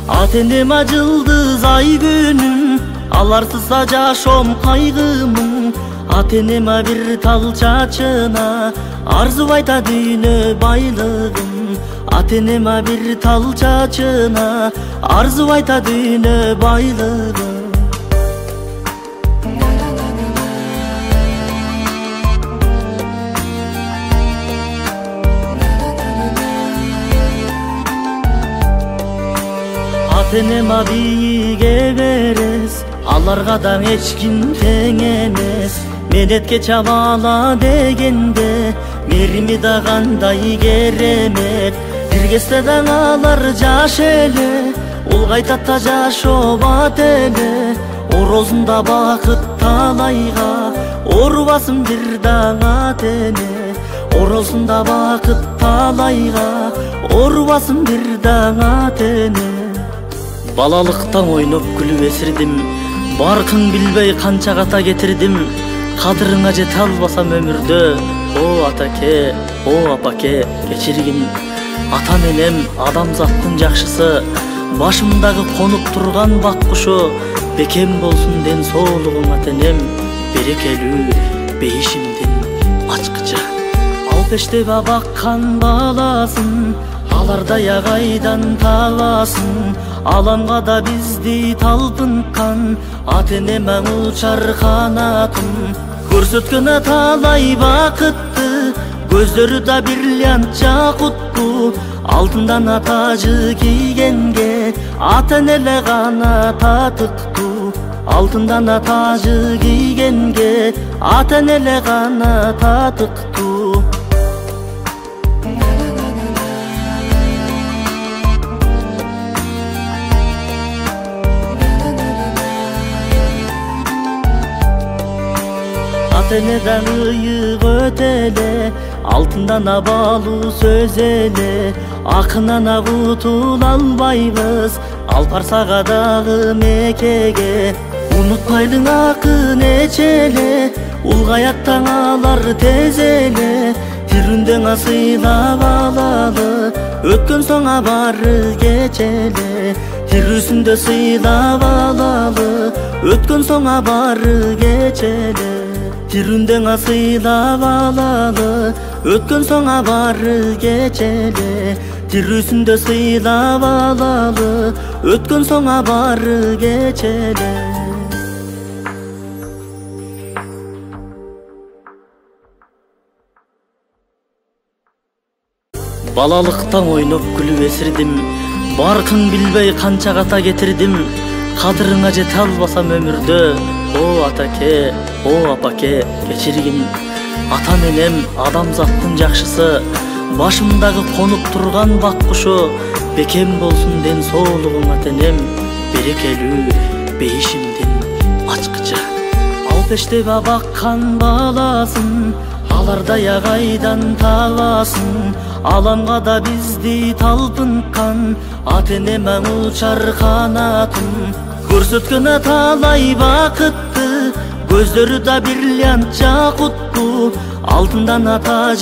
ата энем жылдыз ай күнүм, аларсыз жашоом кайгымын. Ата энем бир тал чачына арзу айтат дүйнө байлыгын. Ата энем бир тал чачына арзу айтат дүйнө байлыгын. Ата энем бийиге берес, аларга да эч ким тең эмес. Менетке чабала дегенде мерими да кандай керемет. Биргесте да алар жаш эле, улгайтат да жашообат эле. Орозунда бакыт талайга, орубасын бир даң ата эне. Орозунда бакыт талайга, орубасын бир даң ата эне. Балалыктан ойноп күлүп эсирдим, баркын билбей канча ката кетирдим. Кадырыңа жете албасам өмүрдө, о атаке, о апаке, кечиргин. Ата менен адамзаттын жакшысы, башымдагы конуп турган бак кушу. Бекем болсун ден соолугуң ата энем, берекелүү бейишимдин ачкычы. Алпештеп баккан баласын, алардай агайдан таласын. Аламга да бизди талпынткан, ата энем учар канатын. Көрсөткөн талай бакытты, көздөрү да бриллиантча кутту. Алтындан тажы кийгенге, ата энеле гана татыктуу. Алтындан тажы кийгенге, ата энеле гана татыктуу. Ата энеден ыйык өтеле, алтындан абалуу сөз эле. Акынан кутула албайбыз, Алпарсага дагы мекеге. Унутпайлың акын эч эле, улгаят таң алар тез эле. Тирүндөн сыйлап алалы, өткөн соң бары кечеле. Тирүүсүндө сыйлап алалы, өткөн соң бары кечеле. Тирүндөн сыйлап алалы, өткөн соң бары кечеле. Тирүүсүндө сыйлап алалы, өткөн соң бары кечеле. Балалыктан ойноп күлүп эсирдим, баркын билбей канча ката кетирдим. Кадырыңа жете албасам өмүрдө, о атаке, о апаке, кечиргин. Ата менен адамзаттын жакшысы, башымдагы конуп турган бак кушу. Бекем болсун ден соолугуң ата энем, берекелүү бейишимдин ачкычы. Алпештеп баккан баласын, алардай агайдан таласын. Аламга да бизди талпынткан, ата энем учар канатын. Көрсөткөн талай бакытты, көздөрү да бриллиантча кутту. Алтындан тажы